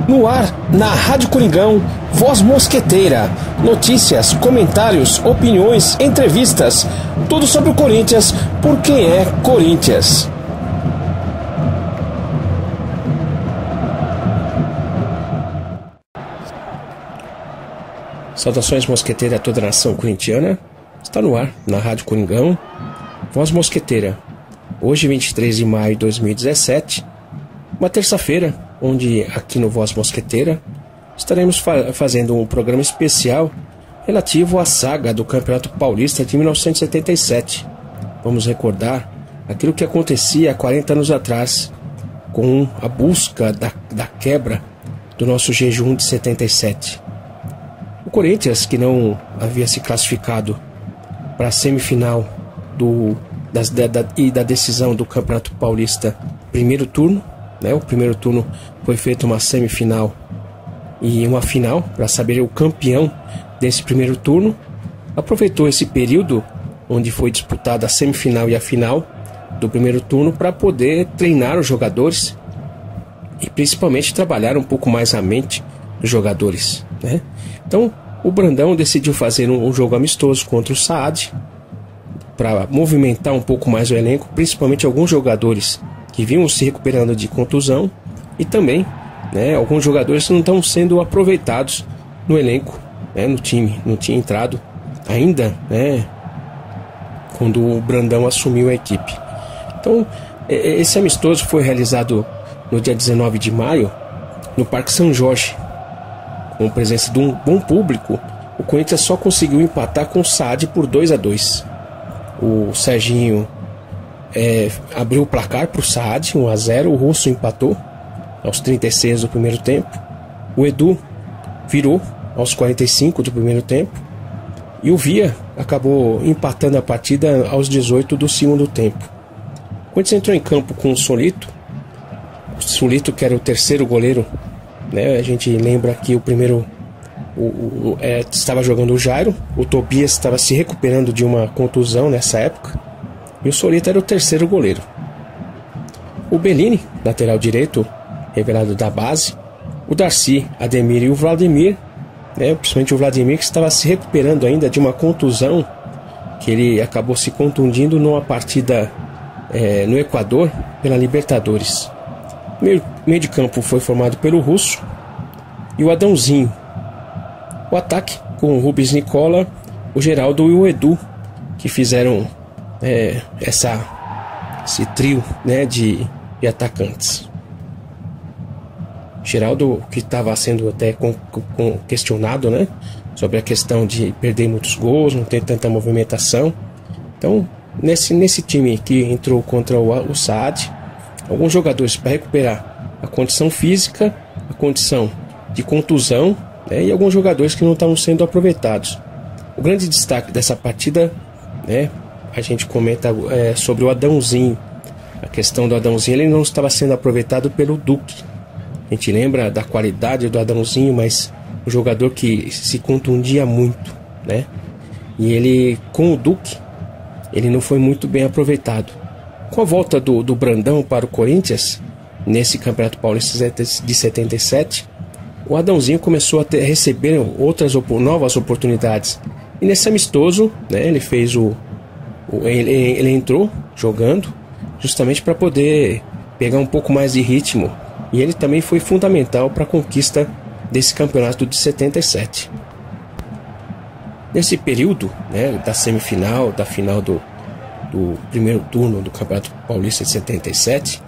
No ar, na Rádio Coringão, Voz Mosqueteira. Notícias, comentários, opiniões, entrevistas. Tudo sobre o Corinthians, por quem é Corinthians. Saudações mosqueteira a toda a nação corintiana. Está no ar, na Rádio Coringão, Voz Mosqueteira. Hoje, 23 de maio de 2017, uma terça-feira, onde aqui no Voz Mosqueteira estaremos fazendo um programa especial relativo à saga do Campeonato Paulista de 1977. Vamos recordar aquilo que acontecia há 40 anos atrás, com a busca da quebra do nosso jejum de 77. O Corinthians, que não havia se classificado para a semifinal da decisão do Campeonato Paulista, primeiro turno, né? O primeiro turno foi feito uma semifinal e uma final para saber o campeão desse primeiro turno. Aproveitou esse período onde foi disputada a semifinal e a final do primeiro turno para poder treinar os jogadores e principalmente trabalhar um pouco mais a mente dos jogadores, né? Então o Brandão decidiu fazer um jogo amistoso contra o Saad para movimentar um pouco mais o elenco, principalmente alguns jogadores que vinham se recuperando de contusão e também, né, alguns jogadores que não estão sendo aproveitados no elenco, né, no time, não tinha entrado ainda, né, quando o Brandão assumiu a equipe. Então, esse amistoso foi realizado no dia 19 de maio, no Parque São Jorge, com presença de um bom público. O Corinthians só conseguiu empatar com o Saad por 2-2. O Serginho abriu o placar para o Saad, 1-0. O Russo empatou aos 36 do primeiro tempo. O Edu virou aos 45 do primeiro tempo. E o Via acabou empatando a partida aos 18 do segundo tempo. O Corinthians entrou em campo com o Solito. O Solito, que era o terceiro goleiro, né? A gente lembra que o primeiro estava jogando o Jairo. O Tobias estava se recuperando de uma contusão nessa época. E o Solito era o terceiro goleiro. O Bellini, lateral direito, revelado da base. O Darcy, Ademir e o Vladimir, né? Principalmente o Vladimir, que estava se recuperando ainda de uma contusão, que ele acabou se contundindo numa partida no Equador pela Libertadores. O meio de campo foi formado pelo Russo e o Adãozinho. O ataque com o Rubens Nicola, o Geraldo e o Edu, que fizeram esse trio, né, de atacantes. Geraldo, que estava sendo até questionado, né, sobre a questão de perder muitos gols, não ter tanta movimentação. Então, nesse time que entrou contra o Saad, alguns jogadores para recuperar a condição física, a condição de contusão, né, e alguns jogadores que não estavam sendo aproveitados. O grande destaque dessa partida, né, a gente comenta sobre o Adãozinho. A questão do Adãozinho, ele não estava sendo aproveitado pelo Duque. A gente lembra da qualidade do Adãozinho, mas o jogador que se contundia muito, né? E ele, com o Duque, ele não foi muito bem aproveitado. Com a volta do Brandão para o Corinthians, nesse Campeonato Paulista de 77, o Adãozinho começou a receber novas oportunidades. E nesse amistoso, né, ele fez ele entrou jogando justamente para poder pegar um pouco mais de ritmo. E ele também foi fundamental para a conquista desse campeonato de 77. Nesse período, né, da semifinal, da final do primeiro turno do Campeonato Paulista de 77,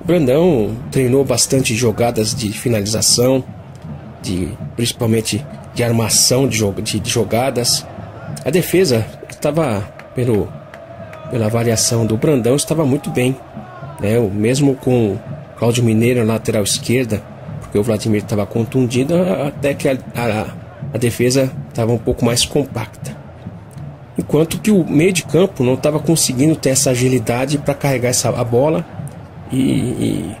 o Brandão treinou bastante jogadas de finalização, principalmente de armação de jogadas. A defesa estava, pela avaliação do Brandão, estava muito bem, né? Mesmo com Cláudio Mineiro na lateral esquerda, porque o Vladimir estava contundido, até que a defesa estava um pouco mais compacta. Enquanto que o meio de campo não estava conseguindo ter essa agilidade para carregar a bola e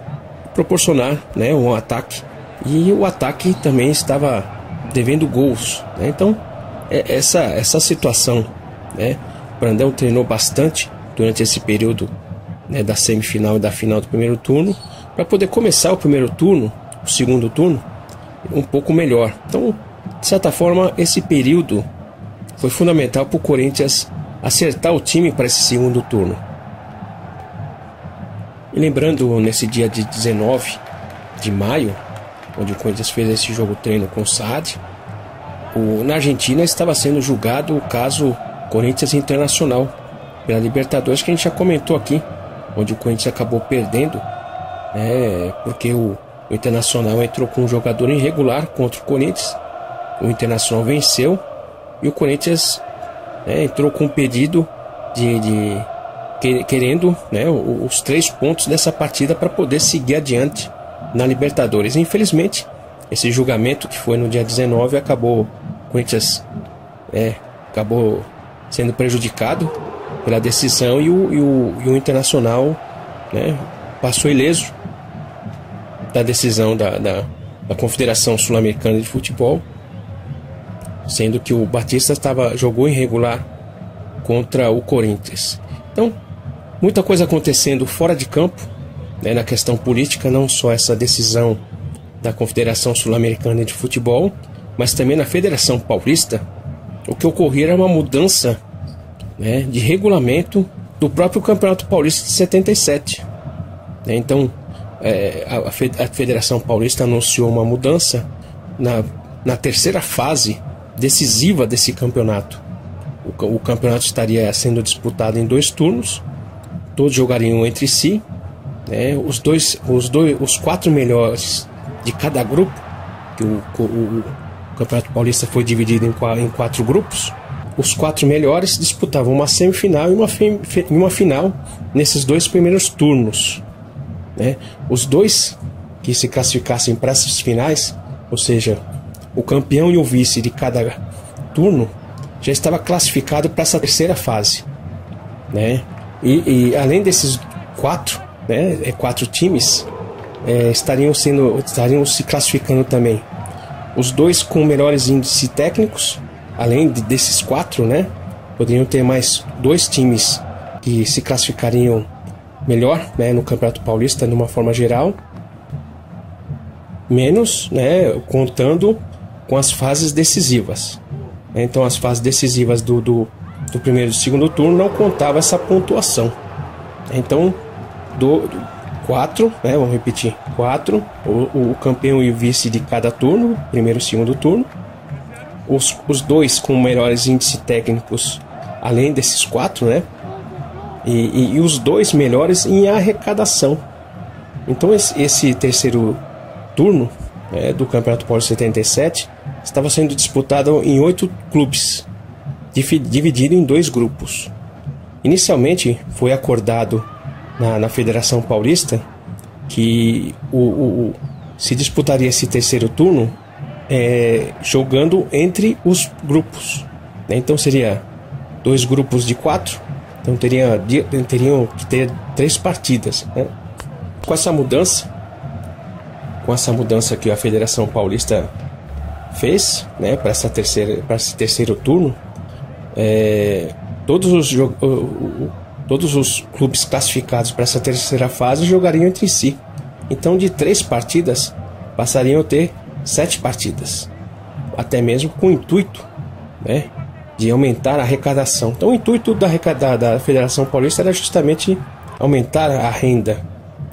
proporcionar, né, um ataque. E o ataque também estava devendo gols, né? Então, essa situação, né? O Brandão treinou bastante durante esse período, né, da semifinal e da final do primeiro turno, para poder começar o primeiro turno, o segundo turno, um pouco melhor. Então, de certa forma, esse período foi fundamental para o Corinthians acertar o time para esse segundo turno. E lembrando, nesse dia de 19 de maio, onde o Corinthians fez esse jogo treino com o Saad, na Argentina estava sendo julgado o caso Corinthians Internacional pela Libertadores, que a gente já comentou aqui, onde o Corinthians acabou perdendo, porque o Internacional entrou com um jogador irregular contra o Corinthians. O Internacional venceu e o Corinthians entrou com um pedido querendo os 3 pontos dessa partida para poder seguir adiante na Libertadores. Infelizmente, esse julgamento que foi no dia 19 o Corinthians acabou sendo prejudicado pela decisão e o Internacional passou ileso da decisão da Confederação Sul-Americana de Futebol, sendo que o Batista jogou irregular contra o Corinthians. Então, muita coisa acontecendo fora de campo, na questão política, não só essa decisão da Confederação Sul-Americana de Futebol, mas também na Federação Paulista. O que ocorria era uma mudança de regulamento do próprio Campeonato Paulista de 77. Então, a Federação Paulista anunciou uma mudança na terceira fase decisiva desse campeonato. O campeonato estaria sendo disputado em 2 turnos, todos jogariam entre si, os 4 melhores de cada grupo, que o Campeonato Paulista foi dividido em 4 grupos. Os 4 melhores disputavam uma semifinal e uma final nesses 2 primeiros turnos. Os 2 que se classificassem para essas finais, ou seja, o campeão e o vice de cada turno, já estava classificado para essa terceira fase. E além desses 4, 4 times, estariam se classificando também os 2 com melhores índices técnicos. Além desses 4, poderiam ter mais 2 times que se classificariam melhor no Campeonato Paulista, de uma forma geral, menos contando com as fases decisivas. Então, as fases decisivas do primeiro e segundo turno não contava essa pontuação. Então, 4, vamos repetir, 4, o campeão e o vice de cada turno, primeiro e segundo turno, os 2 com melhores índices técnicos, além desses 4, e os 2 melhores em arrecadação. Então, esse terceiro turno do Campeonato Paulista 77 estava sendo disputado em 8 clubes, dividido em 2 grupos. Inicialmente foi acordado na Federação Paulista que se disputaria esse terceiro turno jogando entre os grupos. Então seria 2 grupos de 4, então teriam que ter 3 partidas. Com essa mudança que a Federação Paulista fez, para esse terceiro turno, todos os clubes classificados para essa terceira fase jogariam entre si. Então, de 3 partidas passariam a ter 7 partidas, até mesmo com o intuito de aumentar a arrecadação. Então, o intuito da Federação Paulista era justamente aumentar a renda.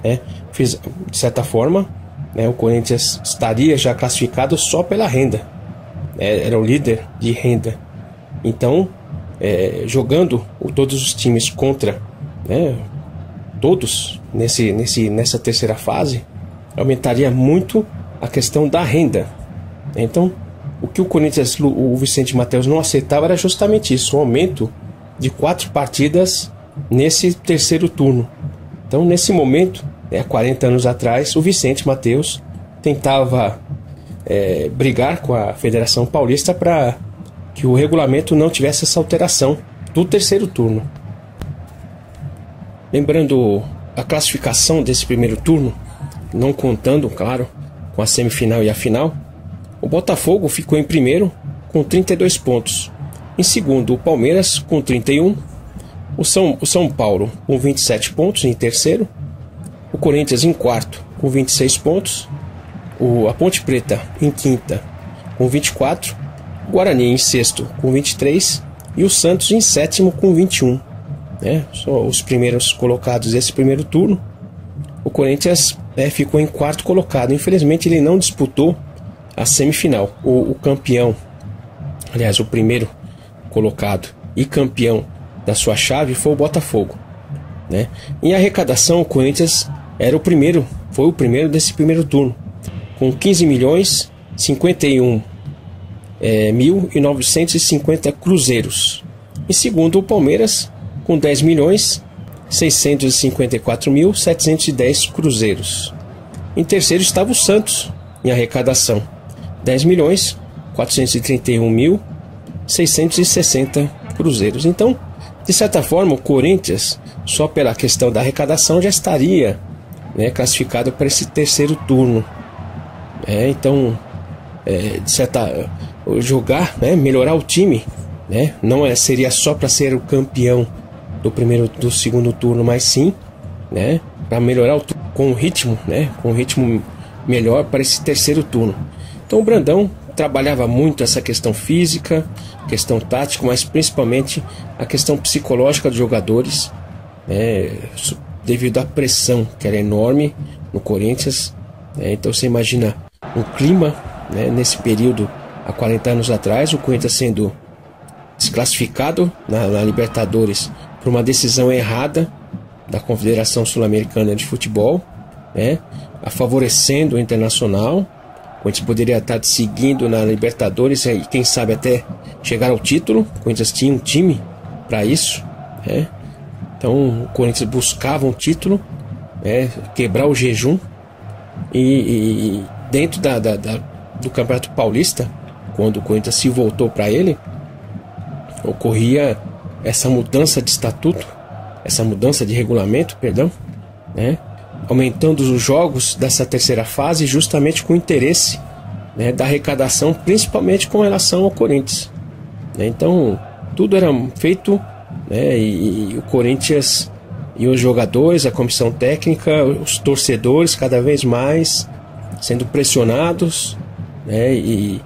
De certa forma, o Corinthians estaria já classificado só pela renda, era o líder de renda. Então, jogando todos os times contra todos nessa terceira fase, aumentaria muito a questão da renda. Então, o que o Corinthians, o Vicente Matteus não aceitava era justamente isso, o aumento de 4 partidas nesse terceiro turno. Então, nesse momento, há 40 anos atrás, o Vicente Matteus tentava brigar com a Federação Paulista para que o regulamento não tivesse essa alteração do terceiro turno. Lembrando a classificação desse primeiro turno, não contando, claro, com a semifinal e a final, o Botafogo ficou em primeiro com 32 pontos. Em segundo, o Palmeiras com 31. O São Paulo com 27 pontos em terceiro. O Corinthians em quarto com 26 pontos. a Ponte Preta em quinta com 24, o Guarani em sexto com 23 e o Santos em sétimo com 21. Só os primeiros colocados desse primeiro turno. O Corinthians ficou em quarto colocado. Infelizmente ele não disputou a semifinal. O campeão, aliás, o primeiro colocado e campeão da sua chave foi o Botafogo. Em arrecadação, o Corinthians foi o primeiro desse primeiro turno, com 15.051.950 cruzeiros. Em segundo, o Palmeiras, com 10.654.710 cruzeiros. Em terceiro estava o Santos, em arrecadação, 10.431.660 cruzeiros. Então, de certa forma, o Corinthians, só pela questão da arrecadação, já estaria classificado para esse terceiro turno. Então, jogar, melhorar o time, não seria só para ser o campeão do segundo turno, mas sim, para melhorar com o ritmo, com um ritmo melhor para esse terceiro turno. Então o Brandão trabalhava muito essa questão física, questão tática, mas principalmente a questão psicológica dos jogadores, devido à pressão que era enorme no Corinthians. Então você imagina um clima, nesse período há 40 anos atrás, o Corinthians sendo desclassificado na Libertadores por uma decisão errada da Confederação Sul-Americana de Futebol, favorecendo o Internacional. O Corinthians poderia estar seguindo na Libertadores e quem sabe até chegar ao título. O Corinthians tinha um time para isso, Então o Corinthians buscava um título, quebrar o jejum, e dentro do Campeonato Paulista, quando o Corinthians se voltou para ele, ocorria essa mudança de estatuto, essa mudança de regulamento, aumentando os jogos dessa terceira fase, justamente com o interesse da arrecadação, principalmente com relação ao Corinthians. Então tudo era feito, e o Corinthians e os jogadores, a comissão técnica, os torcedores cada vez mais sendo pressionados, e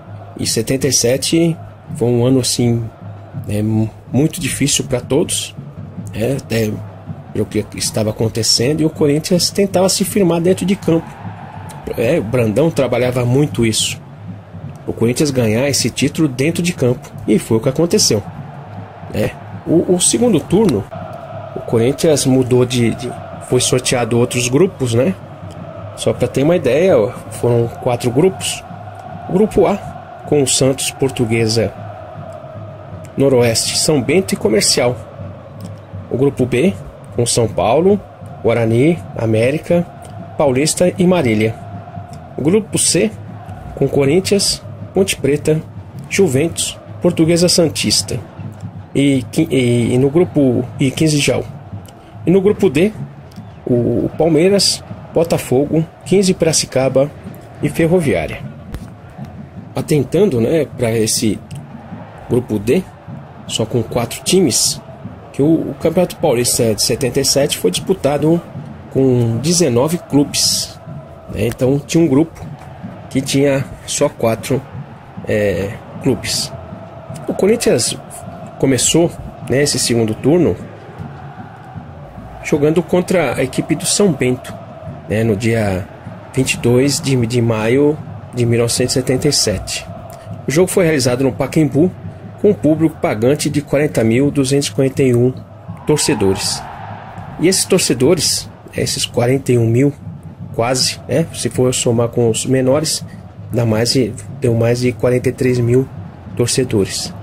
77 foi um ano assim, muito difícil para todos, até o que estava acontecendo, e o Corinthians tentava se firmar dentro de campo. O Brandão trabalhava muito isso, o Corinthians ganhar esse título dentro de campo, e foi o que aconteceu. O segundo turno, o Corinthians mudou foi sorteado outros grupos, só para ter uma ideia, foram 4 grupos. O grupo A, com o Santos, Portuguesa, Noroeste, São Bento e Comercial. O grupo B, com São Paulo, Guarani, América, Paulista e Marília. O grupo C, com Corinthians, Ponte Preta, Juventus, Portuguesa Santista e no grupo 15 Jaú. E no grupo D, o Palmeiras, Botafogo, 15 Piracicaba e Ferroviária. Atentando, para esse grupo D, só com 4 times, que o Campeonato Paulista de 77 foi disputado com 19 clubes. Então tinha um grupo que tinha só 4 clubes. O Corinthians começou esse segundo turno jogando contra a equipe do São Bento, no dia 22 de maio de 1977. O jogo foi realizado no Pacaembu, com um público pagante de 40.241 torcedores. E esses torcedores, esses 41 mil, quase, se for somar com os menores, deu mais de 43 mil torcedores.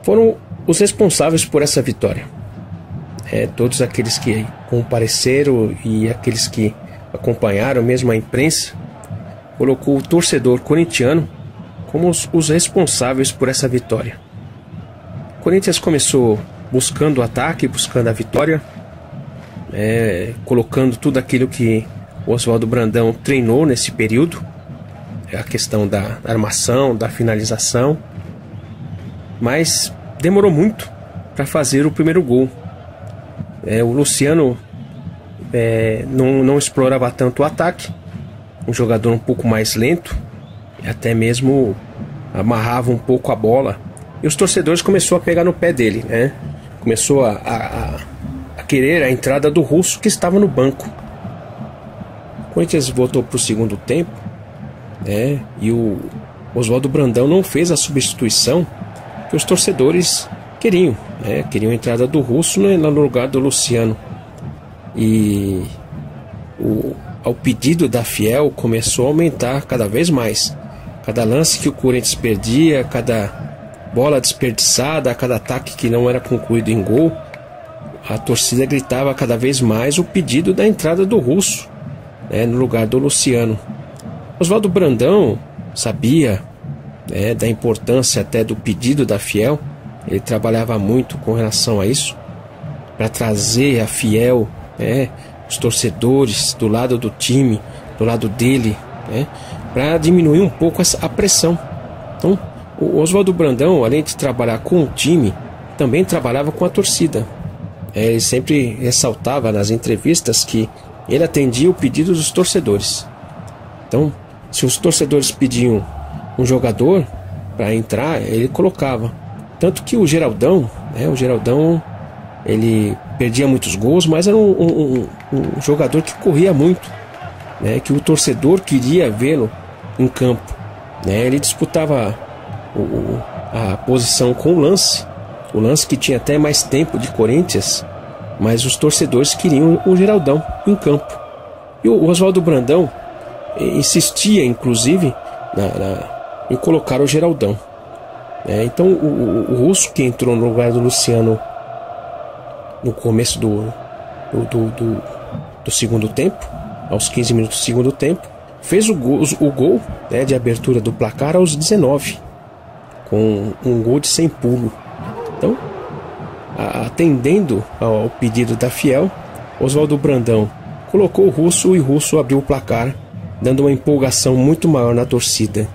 Foram os responsáveis por essa vitória. Todos aqueles que compareceram e aqueles que acompanharam, mesmo a imprensa, colocou o torcedor corintiano como os responsáveis por essa vitória. O Corinthians começou buscando o ataque, buscando a vitória, colocando tudo aquilo que o Oswaldo Brandão treinou nesse período, a questão da armação, da finalização, mas demorou muito para fazer o primeiro gol. O Luciano não explorava tanto o ataque, um jogador um pouco mais lento, e até mesmo amarrava um pouco a bola. E os torcedores começaram a pegar no pé dele, né? Começou a querer a entrada do Russo, que estava no banco. O Corinthians voltou para o segundo tempo, né? E o Oswaldo Brandão não fez a substituição que os torcedores queriam, né? Queriam a entrada do Russo no lugar do Luciano. E ao pedido da Fiel começou a aumentar cada vez mais. Cada lance que o Corinthians perdia, cada bola desperdiçada, cada ataque que não era concluído em gol, a torcida gritava cada vez mais o pedido da entrada do Russo, né, no lugar do Luciano. Oswaldo Brandão sabia, né, da importância até do pedido da Fiel. Ele trabalhava muito com relação a isso, para trazer a Fiel, né, os torcedores do lado do time, do lado dele, né, para diminuir um pouco a pressão. Então, o Oswaldo Brandão, além de trabalhar com o time, também trabalhava com a torcida. Ele sempre ressaltava nas entrevistas que ele atendia o pedido dos torcedores. Então, se os torcedores pediam um jogador para entrar, ele colocava. Tanto que o Geraldão, né, ele perdia muitos gols, mas era um jogador que corria muito, né, que o torcedor queria vê-lo em campo, né. Ele disputava a posição com o Lance que tinha até mais tempo de Corinthians, mas os torcedores queriam o Geraldão em campo. E o Oswaldo Brandão insistia, inclusive, em colocar o Geraldão. Então o Russo, que entrou no lugar do Luciano no começo do segundo tempo, aos 15 minutos do segundo tempo, fez o gol, né, de abertura do placar aos 19, com um gol de sem pulo. Então, atendendo ao pedido da Fiel, Oswaldo Brandão colocou o Russo e o Russo abriu o placar, dando uma empolgação muito maior na torcida.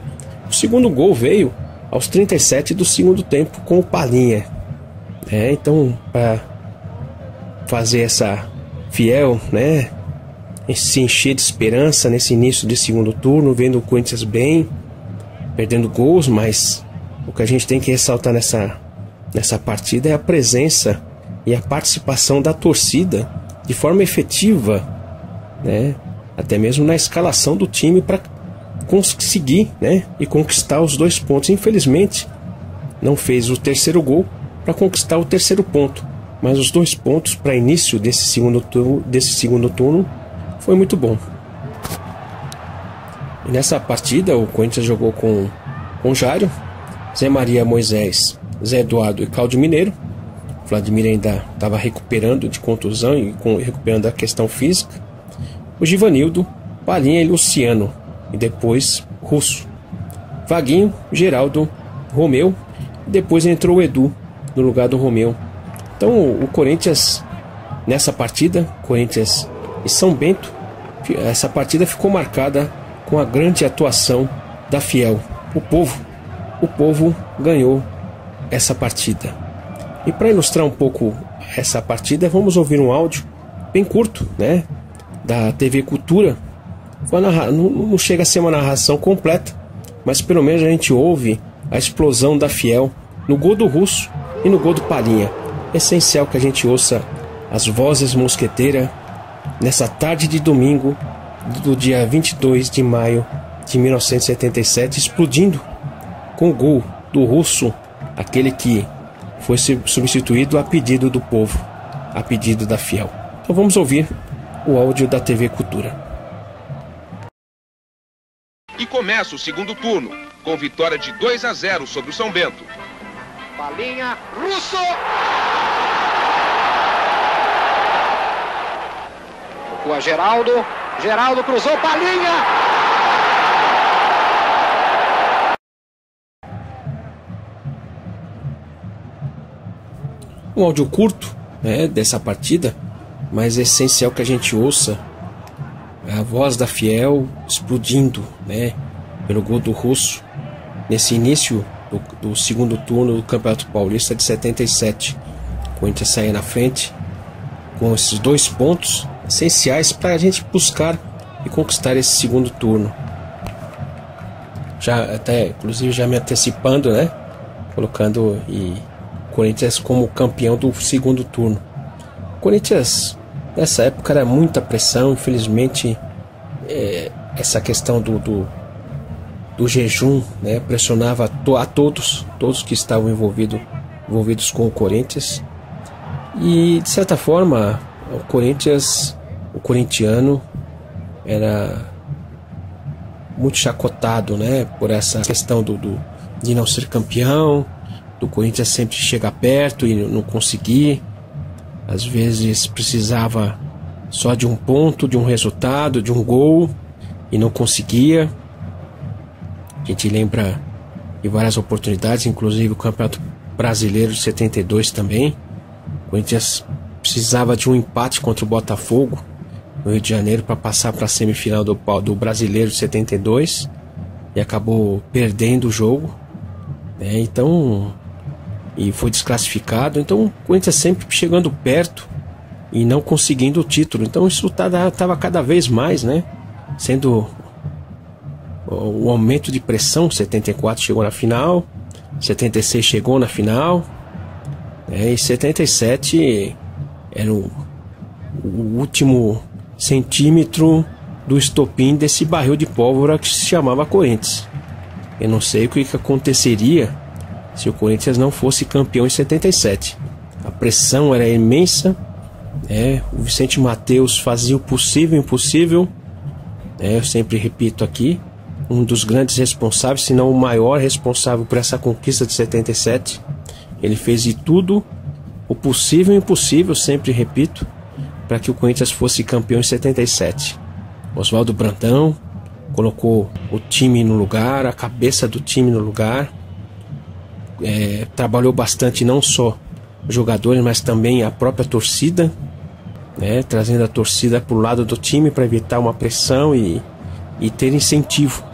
O segundo gol veio aos 37 do segundo tempo com o Palinha. Então, para fazer essa Fiel, né, se encher de esperança nesse início de segundo turno, vendo o Corinthians bem, perdendo gols, mas o que a gente tem que ressaltar nessa partida é a presença e a participação da torcida de forma efetiva, né, até mesmo na escalação do time para conseguir, né, e conquistar os 2 pontos. Infelizmente não fez o terceiro gol para conquistar o terceiro ponto, mas os 2 pontos para início desse segundo turno foi muito bom. E nessa partida o Corinthians jogou com Jário, Zé Maria, Moisés, Zé Eduardo e Cláudio Mineiro. O Vladimir ainda estava recuperando de contusão e recuperando a questão física. O Givanildo, Palinha e Luciano. E depois Russo. Vaguinho, Geraldo, Romeu. E depois entrou o Edu no lugar do Romeu. Então o Corinthians, nessa partida, Corinthians e São Bento, essa partida ficou marcada com a grande atuação da Fiel. O povo ganhou essa partida. E para ilustrar um pouco essa partida, vamos ouvir um áudio bem curto, né, da TV Cultura. Não chega a ser uma narração completa, mas pelo menos a gente ouve a explosão da Fiel no gol do Russo e no gol do Palinha. É essencial que a gente ouça as vozes mosqueteiras nessa tarde de domingo do dia 22 de maio de 1977, explodindo com o gol do Russo, aquele que foi substituído a pedido do povo, a pedido da Fiel. Então vamos ouvir o áudio da TV Cultura. E começa o segundo turno, com vitória de 2-0 sobre o São Bento. Palinha, Russo! Com a Geraldo cruzou, Palinha! Um áudio curto, né, dessa partida, mas é essencial que a gente ouça a voz da Fiel explodindo, né, pelo gol do Russo nesse início do segundo turno do Campeonato Paulista de 77. O Corinthians saía na frente com esses 2 pontos essenciais para a gente buscar e conquistar esse segundo turno. Já até, inclusive, já me antecipando, né? Colocando o Corinthians como campeão do segundo turno. O Corinthians, nessa época, era muita pressão. Infelizmente, essa questão do jejum, né, pressionava a todos que estavam envolvidos com o Corinthians. E, de certa forma, o corintiano era muito chacotado, né, por essa questão de não ser campeão, do Corinthians sempre chegar perto e não conseguir. Às vezes precisava só de um ponto, de um resultado, de um gol, e não conseguia. A gente lembra de várias oportunidades, inclusive o Campeonato Brasileiro de 72 também. O Corinthians precisava de um empate contra o Botafogo no Rio de Janeiro para passar para a semifinal do Brasileiro de 72 e acabou perdendo o jogo, né? Então, e foi desclassificado. Então o Corinthians sempre chegando perto e não conseguindo o título. Então isso estava cada vez mais, né, sendo o aumento de pressão. 74 chegou na final, 76 chegou na final, né, e 77 era o último centímetro do estopim desse barril de pólvora que se chamava Corinthians. Eu não sei o que aconteceria se o Corinthians não fosse campeão em 77. A pressão era imensa, né? O Vicente Mateus fazia o possível e o impossível, né? Eu sempre repito aqui, um dos grandes responsáveis, se não o maior responsável por essa conquista de 77. Ele fez de tudo, o possível e o impossível, sempre repito, para que o Corinthians fosse campeão em 77. Oswaldo Brandão colocou o time no lugar, a cabeça do time no lugar. Trabalhou bastante não só os jogadores, mas também a própria torcida, né, trazendo a torcida para o lado do time para evitar uma pressão e ter incentivo.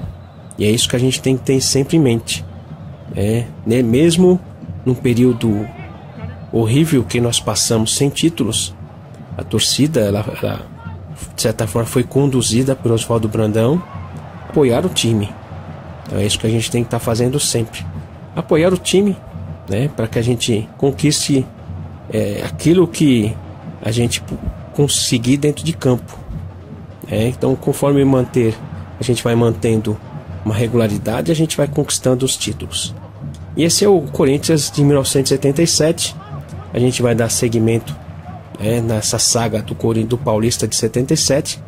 E é isso que a gente tem que ter sempre em mente, né? Mesmo num período horrível que nós passamos sem títulos, a torcida, ela de certa forma foi conduzida por Oswaldo Brandão a apoiar o time. Então é isso que a gente tem que estar fazendo sempre, apoiar o time, né, para que a gente conquiste aquilo que a gente conseguir dentro de campo, né? Então, conforme a gente vai mantendo uma regularidade, a gente vai conquistando os títulos. E esse é o Corinthians de 1977. A gente vai dar seguimento, nessa saga do Paulista de 77.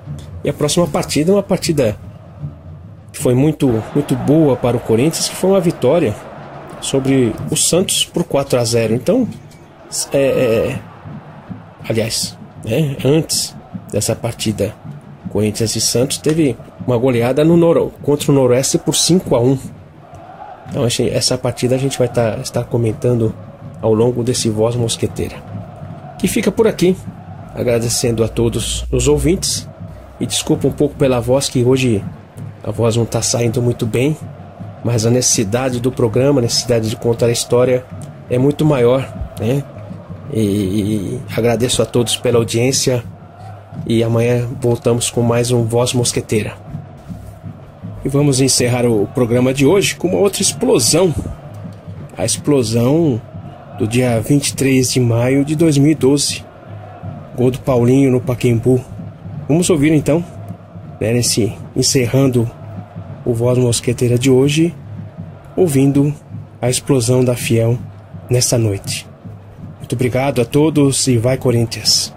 E a próxima partida é uma partida que foi muito, muito boa para o Corinthians, que foi uma vitória sobre o Santos por 4-0. Então, aliás, antes dessa partida Corinthians e Santos, teve uma goleada contra o Noroeste por 5-1. Então essa partida a gente vai estar comentando ao longo desse Voz Mosqueteira, que fica por aqui, agradecendo a todos os ouvintes. E desculpa um pouco pela voz, que hoje a voz não está saindo muito bem, mas a necessidade do programa, a necessidade de contar a história é muito maior, né? E agradeço a todos pela audiência, e amanhã voltamos com mais um Voz Mosqueteira. E vamos encerrar o programa de hoje com uma outra explosão, a explosão do dia 23 de maio de 2012, gol do Paulinho no Pacaembu. Vamos ouvir então, né, encerrando o Voz Mosqueteira de hoje, ouvindo a explosão da Fiel nessa noite. Muito obrigado a todos e vai Corinthians!